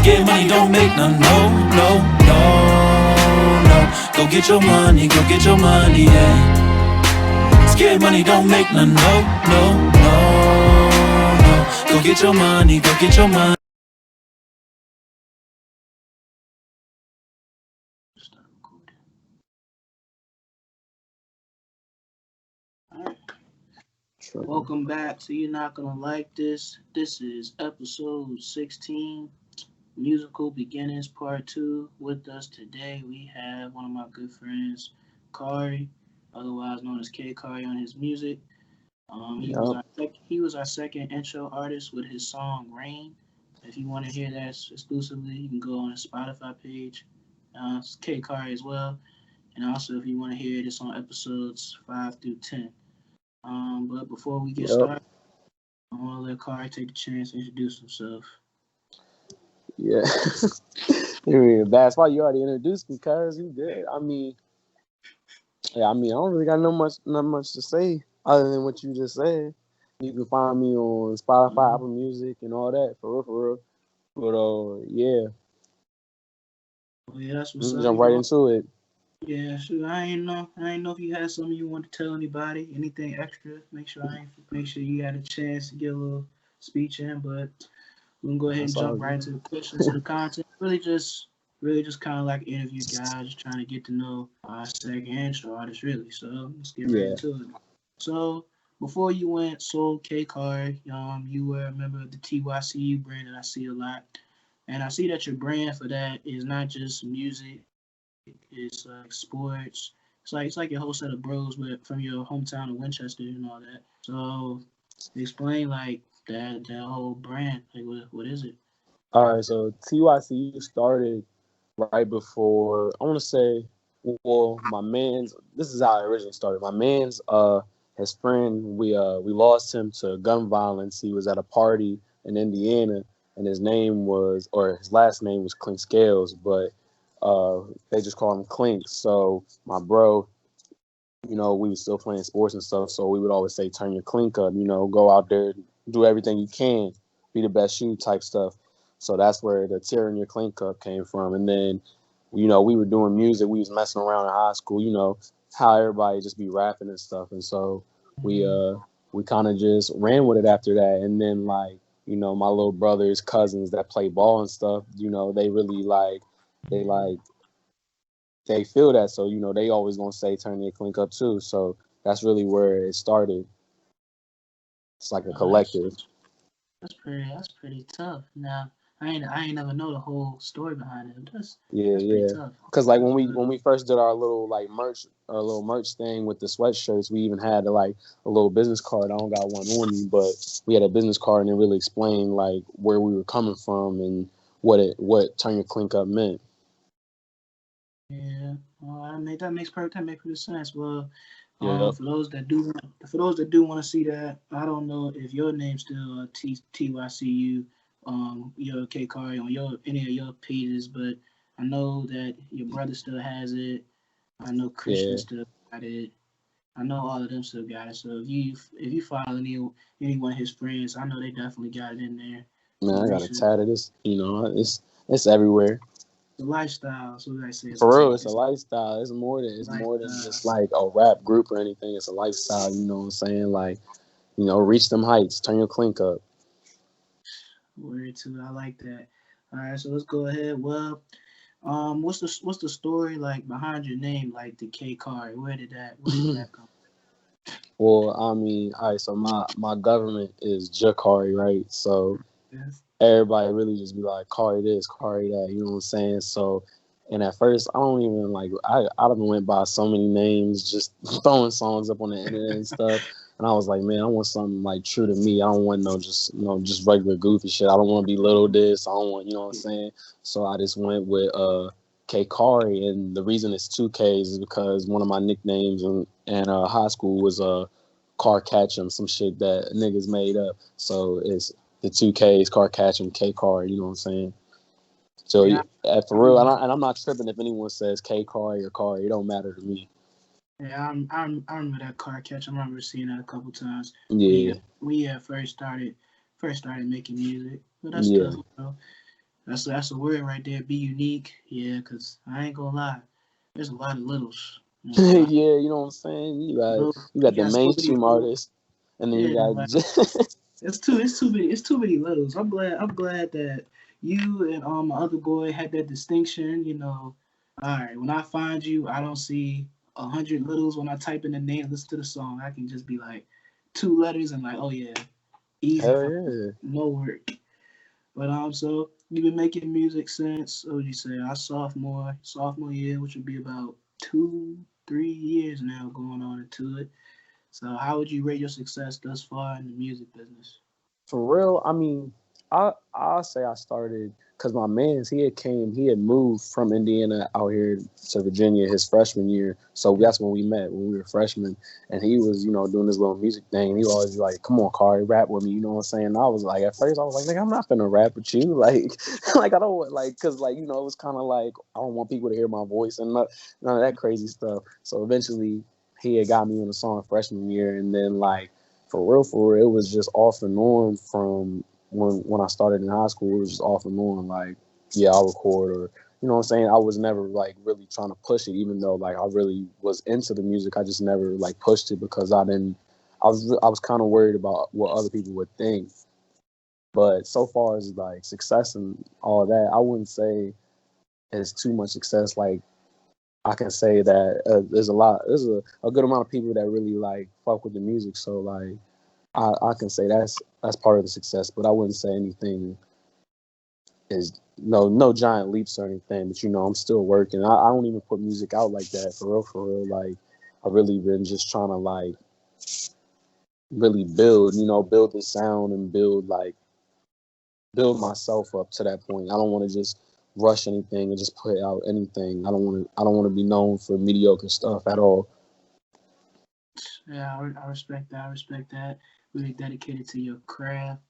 Scared money don't make none, no, no, no, no. Go get your money, yeah. Scared money don't make none, no, no, no, no. Go get your money, Welcome back to You're Not Gonna Like This. This is episode 16, Musical Beginnings Part 2. With us today, we have one of my good friends, Kari, otherwise known as KKari on his music. He was our second intro artist with his song Rain. If you want to hear that exclusively, you can go on the Spotify page. It's KKari as well. And also, if you want to hear it, it's on episodes 5 through 10. But before we get started, I want to let Kari take the chance to introduce himself. Yeah. That's why you already introduced me, cuz you did. I mean, I don't really got not much to say other than what you just said. You can find me on Spotify, Apple Music, and all that, for real. But yeah. Well, yeah, that's what's up. Jump right into it. Yeah, sure. I ain't know if you had something you want to tell anybody, anything extra. Make sure you had a chance to get a little speech in, but we can go ahead and jump right into the questions, to the content. Really just kind of like interview guys, just trying to get to know our second intro artist, really. So let's get right into it. So before you went Soul KKari, you were a member of the TYCU brand that I see a lot, and I see that your brand for that is not just music. It's like sports. It's like your whole set of bros from your hometown of Winchester and all that. So explain like that whole brand. Like what is it? All right, so TYCU started right before, I want to say, well, this is how it originally started. My man's his friend, we lost him to gun violence. He was at a party in Indiana, and his last name was Clink Scales, but they just call him Clink. So my bro, we were still playing sports and stuff, so we would always say, turn your clink up, go out there, do everything you can, be the best you type stuff. So that's where the tearing your clink up came from. And then, we were doing music, we was messing around in high school, how everybody just be rapping and stuff. And so we kind of just ran with it after that. And then my little brothers, cousins that play ball and stuff, they really they feel that, so they always gonna say turn their clink up too. So that's really where it started. It's like a collective. That's pretty tough. Now I ain't never know the whole story behind it. That's pretty tough. Because like when we first did our little merch thing with the sweatshirts, we even had a little business card. I don't got one on me, but we had a business card and it really explained like where we were coming from and what turn your clink up meant. Yeah, well, that makes perfect sense. Well, for those that do want to see that, I don't know if your name's still TYCU, your KKari on any of your pages, but I know that your brother still has it. I know Christian still got it. I know all of them still got it. So if you follow anyone of his friends, I know they definitely got it in there. Man, I got it tatted. It's everywhere. The lifestyle, so I say. For real, it's a lifestyle. It's more than just like a rap group or anything. It's a lifestyle. You know what I'm saying? Like, reach them heights. Turn your clink up. Word too. I like that. All right, so let's go ahead. Well, what's the story like behind your name, like the KKari? Where did that come? Well, I mean, all right. So my government is Jakari, right? So. Yes. Everybody really just be like, Kari this, Kari that, you know what I'm saying? So, and at first, I don't even I done went by so many names, just throwing songs up on the internet and stuff. And I was like, man, I want something like true to me. I don't want just regular goofy shit. I don't want to be little this. I don't want, you know what I'm saying? So I just went with KKari, and the reason it's 2 Ks is because one of my nicknames in high school was Car Catch'em, some shit that niggas made up. So it's the 2 Ks, Car Catch'em, KKari, you know what I'm saying? So for real, and I'm not tripping if anyone says KKari or Kari. It don't matter to me. Yeah, I remember that Car Catch'em. I remember seeing that a couple times. Yeah. We first started making music, but that's tough. That's a word right there. Be unique. Yeah, cause I ain't gonna lie. There's a lot of littles. You know, Yeah, a lot you know what I'm saying. little, You got you the got so many mainstream littles. artists, and then you Yeah, got like it's too many littles. I'm glad that you and my other boy had that distinction. You know, all right. When I find you, I don't see 100 littles when I type in the name. Listen to the song. I can just be like 2 letters and like, oh yeah, easy hell for me. yeah. No work. But so you've been making music since what would you say? Our sophomore year, which would be about 2, 3 years now going on into it. So how would you rate your success thus far in the music business? For real, I mean, I'll say I started because my man's he had moved from Indiana out here to Virginia his freshman year. So that's when we met when we were freshmen, and he was doing this little music thing. And he always like, "Come on, Kari, rap with me." You know what I'm saying? And I was like, at first I was like, "Nigga, I'm not gonna rap with you." Like, like I don't want because it was kind of like I don't want people to hear my voice and none of that crazy stuff. So eventually he had got me on the song freshman year, and then like for real, it was just off and on from when I started in high school. It was just off and on. Like, yeah, I'll record or what I'm saying. I was never like really trying to push it, even though like I really was into the music. I just never like pushed it because I didn't. I was kind of worried about what other people would think. But so far as like success and all that, I wouldn't say it's too much success. Like I can say that there's a good amount of people that really like fuck with the music. So like I can say that's part of the success, but I wouldn't say anything is no giant leaps or anything. But I'm still working. I don't even put music out like that for real, for real. Like I really been just trying to like really build, build the sound and build myself up to that point. I don't want to just rush anything and just put out anything. I don't want to be known for mediocre stuff at all. Yeah, I respect that. I respect that. Really dedicated to your craft.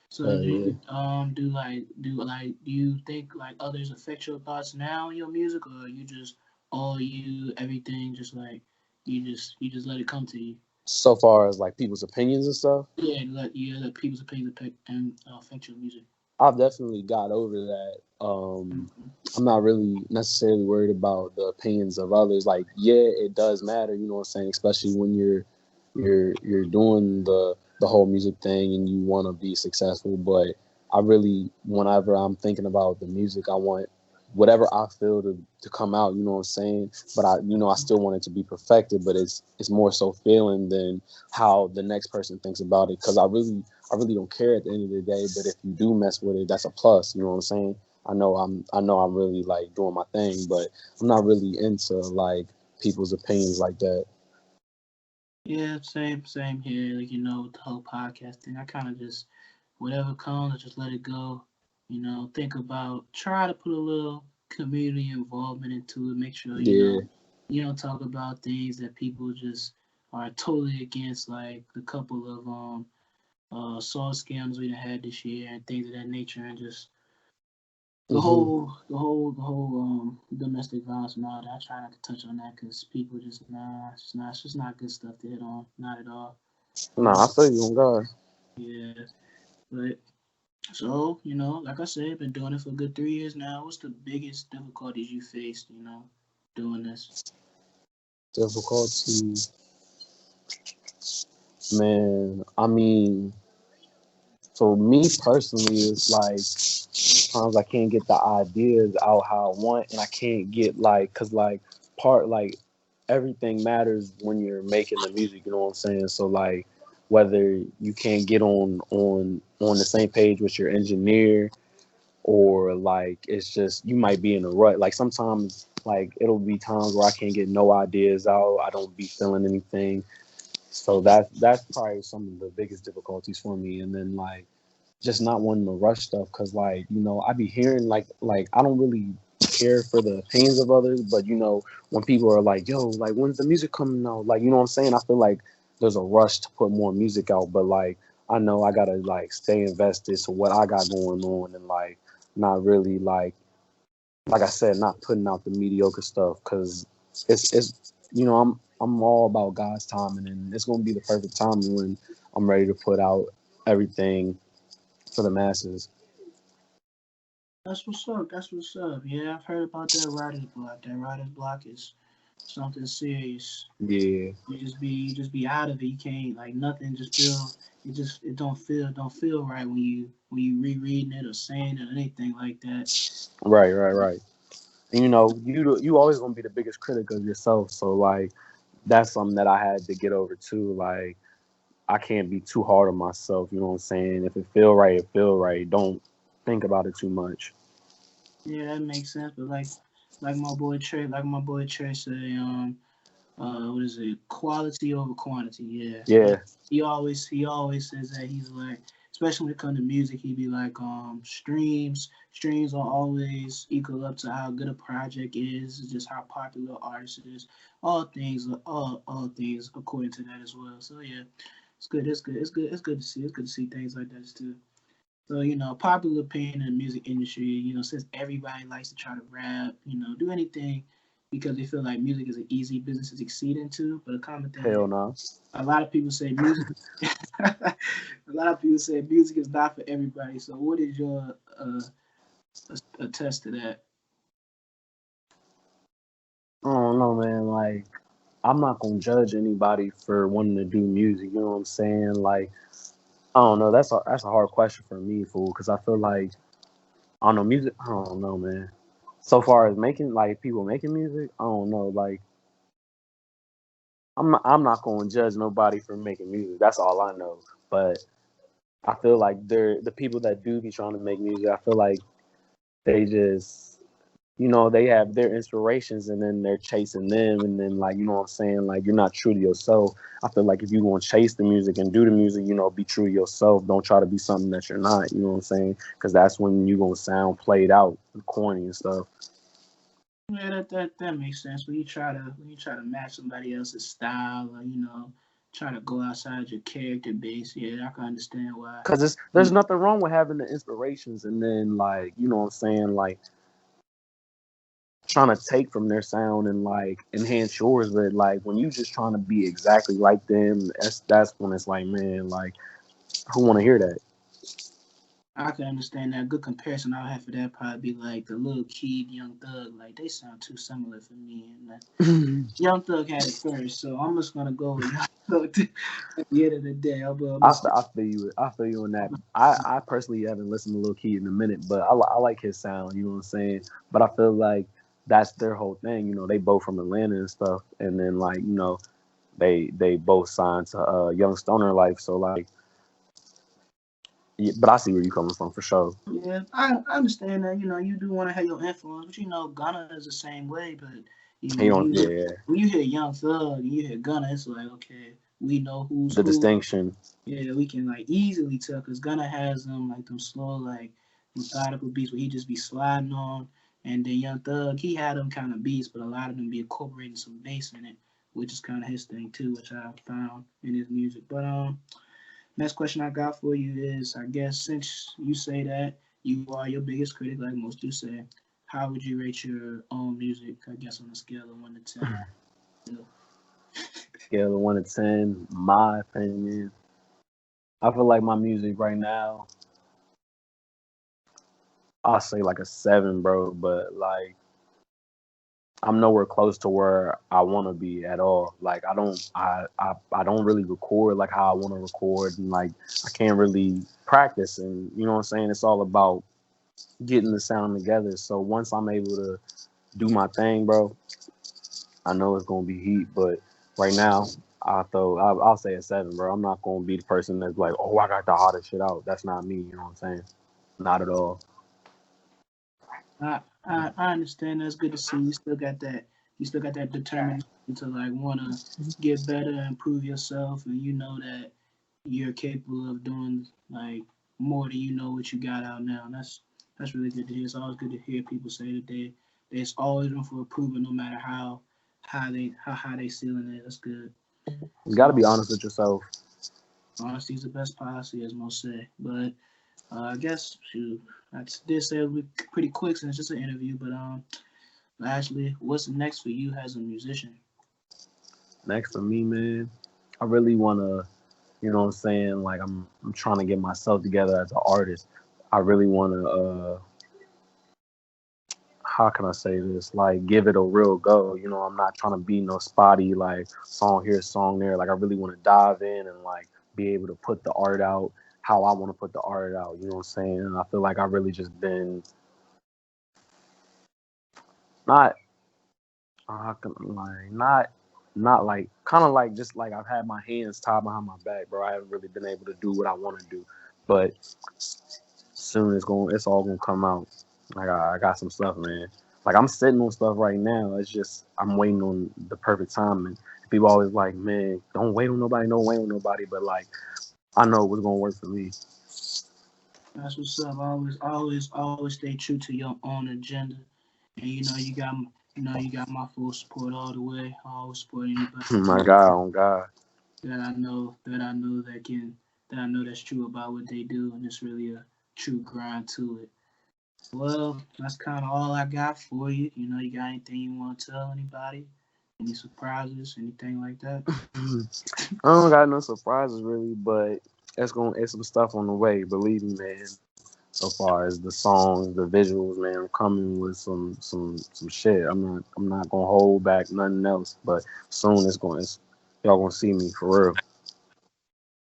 So do Yeah. you do you think like others affect your thoughts now in your music, or you just all you everything just like you just let it come to you? So far as like people's opinions and stuff, Let people's opinions affect your music. I've definitely got over that. Mm-hmm. I'm not really necessarily worried about the opinions of others. Like, yeah, it does matter, you know what I'm saying, especially when you're doing the whole music thing and you want to be successful. But I really, whenever I'm thinking about the music, I want whatever I feel to come out. You know what I'm saying? But I still want it to be perfected. But it's more so feeling than how the next person thinks about it. Because I really don't care at the end of the day. But if you do mess with it, that's a plus. You know what I'm saying? I know I'm really like doing my thing, but I'm not really into like people's opinions like that. Yeah, same here. Like with the whole podcast thing, I kind of just whatever comes, I just let it go. Try to put a little community involvement into it. Make sure Yeah. you don't talk about things that people just are totally against, like the couple of sauce scams we done had this year and things of that nature, and just Hmm. the whole domestic violence and all that. I try not to touch on that because people just it's just not good stuff to hit on, not at all. Nah, I Um, feel you on God. yeah, but so like I said, been doing it for a good 3 years now. What's the biggest difficulties you faced, doing this? Difficulty, man. I mean, for me personally, it's like sometimes I can't get the ideas out how I want, and I can't get like, cause like part like everything matters when you're making the music. You know what I'm saying? So like whether you can't get on the same page with your engineer or like it's just you might be in a rut. Like sometimes like it'll be times where I can't get no ideas out. I don't be feeling anything. So that's probably some of the biggest difficulties for me. And then like just not wanting to rush stuff because like I be hearing like I don't really care for the opinions of others, but when people are like, yo, like when's the music coming out, like you know what I'm saying, I feel like there's a rush to put more music out, but like I know I gotta like stay invested to what I got going on and like not really like I said, not putting out the mediocre stuff because it's I'm all about God's timing and it's gonna be the perfect time when I'm ready to put out everything for the masses. That's what's up. That's what's up. Yeah, I've heard about that writer's block. That writer's block is something serious. Yeah, You just be out of it. You can't like nothing. Just feel it don't feel right when you rereading it or saying it or anything like that. right. And you always gonna be the biggest critic of yourself. So like that's something that I had to get over too. Like I can't be too hard on myself. You know what I'm saying? If it feel right, it feel right. Don't think about it too much. Yeah, that makes sense. But like my boy Trey say, what is it? Quality over quantity. Yeah, Yeah, he always says that. He's like, especially when it comes to music, he be like, streams are always equal up to how good a project is, just how popular artist is. All things according to that as well. So yeah, it's good. It's good. It's good. It's good to see. It's good to see things like that too. So, popular opinion in the music industry, since everybody likes to try to rap, do anything because they feel like music is an easy business to succeed into. But a common thing is hell no. a lot of people say music a lot of people say music is not for everybody. So what is your attest to that? I don't know, man. Like I'm not gonna judge anybody for wanting to do music. You know what I'm saying? Like I don't know. That's a hard question for me, fool. Because I feel like I don't know music. I don't know, man. So far as making like people making music, I don't know. Like I'm not gonna judge nobody for making music. That's all I know. But I feel like they're the people that do be trying to make music. I feel like they just they have their inspirations and then they're chasing them and then like what I'm saying, like you're not true to yourself. I feel like if you want to chase the music and do the music, be true to yourself. Don't try to be something that you're not. You know what I'm saying? Because that's when you're gonna sound played out and corny and stuff. Yeah, that makes sense. When you try to match somebody else's style, or try to go outside your character base. Yeah, I can understand why. Because there's nothing wrong with having the inspirations and then like what I'm saying, like trying to take from their sound and like enhance yours, but like when you just trying to be exactly like them, that's when it's like, man, like who want to hear that? I can understand that. Good comparison I would have for that probably be like the little kid, Young Thug. Like they sound too similar for me. And Young Thug had it first, so I'm just gonna go with Young Thug at the end of the day. I feel you on that. I personally haven't listened to Lil Key in a minute, but I like his sound. You know what I'm saying? But I feel like that's their whole thing. They both from Atlanta and stuff, and then like they both signed to Young Stoner Life. So like, yeah, but I see where you coming from for sure. Yeah, I understand that. You do want to have your influence, but Gunna is the same way. But He when on you yeah when you hear Young Thug and you hear Gunna, it's like okay, we know who's the who. distinction. Yeah, we can like easily tell because Gunna has them like them slow like methodical beats where he just be sliding on, and then Young Thug he had them kind of beats, but a lot of them be incorporating some bass in it, which is kind of his thing too, which I found in his music. But next question I got for you is, I guess since you say that you are your biggest critic, like most do say, how would you rate your own music? I guess on a scale of 1 to 10. Scale of 1 to 10, my opinion. I feel like my music right now, I'll say like a 7, bro. But like I'm nowhere close to where I want to be at all. Like I don't really record like how I want to record, and like I can't really practice. And you know what I'm saying? It's all about getting the sound together. So once I'm able to do my thing, bro, I know it's gonna be heat. But right now, I'll say a 7, bro. I'm not gonna be the person that's like, oh, I got the hottest shit out. That's not me. You know what I'm saying? Not at all. I understand. That's good to see. You still got that. You still got that determination to like want to get better and improve yourself, and you know that you're capable of doing like more than what you got out now. And that's really good to hear. It's always good to hear people say that there's always room for improvement, no matter how they ceiling it. That's good. You got to So be honest with yourself. honesty is the best policy, as most say. But I guess shoot, I did say it would be pretty quick since it's just an interview. But lastly, what's next for you as a musician? Next for me, man, I really want to, you know what I'm saying? Like I'm trying to get myself together as an artist. I really want to how can I say this? Like, give it a real go. You know, I'm not trying to be no spotty like song here, song there. Like, I really want to dive in and like be able to put the art out how I want to put the art out. You know what I'm saying? And I feel like I really just been not how can like not like kind of like just like I've had my hands tied behind my back, bro. I haven't really been able to do what I want to do, but soon it's all gonna come out. I got some stuff, man. Like I'm sitting on stuff right now. It's just I'm waiting on the perfect time. And people always like, man, don't wait on nobody, don't wait on nobody. But like I know what's gonna work for me. That's what's up. Always stay true to your own agenda, and you got my full support all the way. I always support anybody. My God, on God. That I know that's true about what they do, and it's really a true grind to it. Well, that's kind of all I got for you. You got anything you want to tell anybody? Any surprises, anything like that? I don't got no surprises really, but it's some stuff on the way. Believe me, man. So far as the songs, the visuals, man, I'm coming with some shit. I'm not gonna hold back nothing else. But soon y'all gonna see me for real.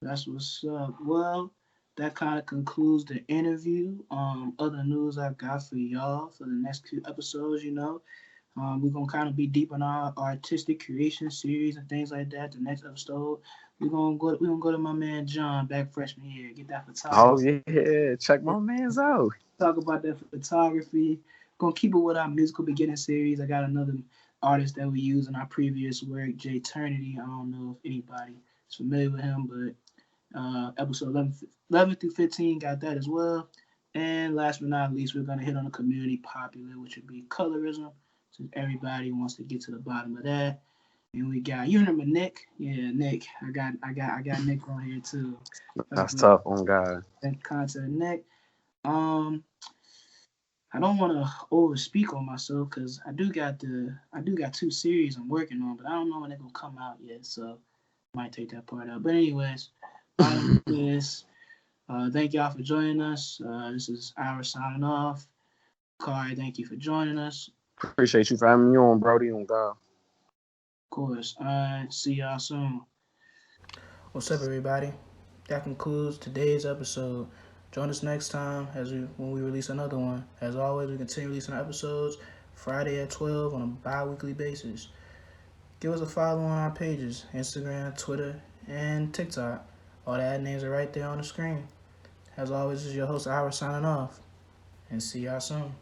That's what's up. Well, that kind of concludes the interview. Other news I've got for y'all for the next few episodes, we're gonna kind of be deep in our artistic creation series and things like that. The next episode, we're gonna go to my man John back freshman year, get that photography. Oh yeah, check my man's out. Talk about that photography. Gonna keep it with our musical beginning series. I got another artist that we used in our previous work, Jay Ternity. I don't know if anybody is familiar with him, but episode 11 through 15 got that as well. And last but not least, we're gonna hit on a community popular, which would be colorism, since everybody wants to get to the bottom of that. And we got, you remember Nick? Yeah, Nick. I got Nick on here too. That's tough on God. That content, Nick. Um, I don't want to overspeak on myself because I do got two series I'm working on, but I don't know when they're gonna come out yet, so I might take that part out. But anyways, this. Thank y'all for joining us. This is Ira signing off. Kari, thank you for joining us. Appreciate you for having me on, Brody, on God. Of course. See y'all soon. What's up, everybody? That concludes today's episode. Join us next time when we release another one. As always, we continue releasing episodes Friday at 12 on a bi-weekly basis. Give us a follow on our pages, Instagram, Twitter, and TikTok. All the ad names are right there on the screen. As always, this is your host, Ira, signing off. And see y'all soon.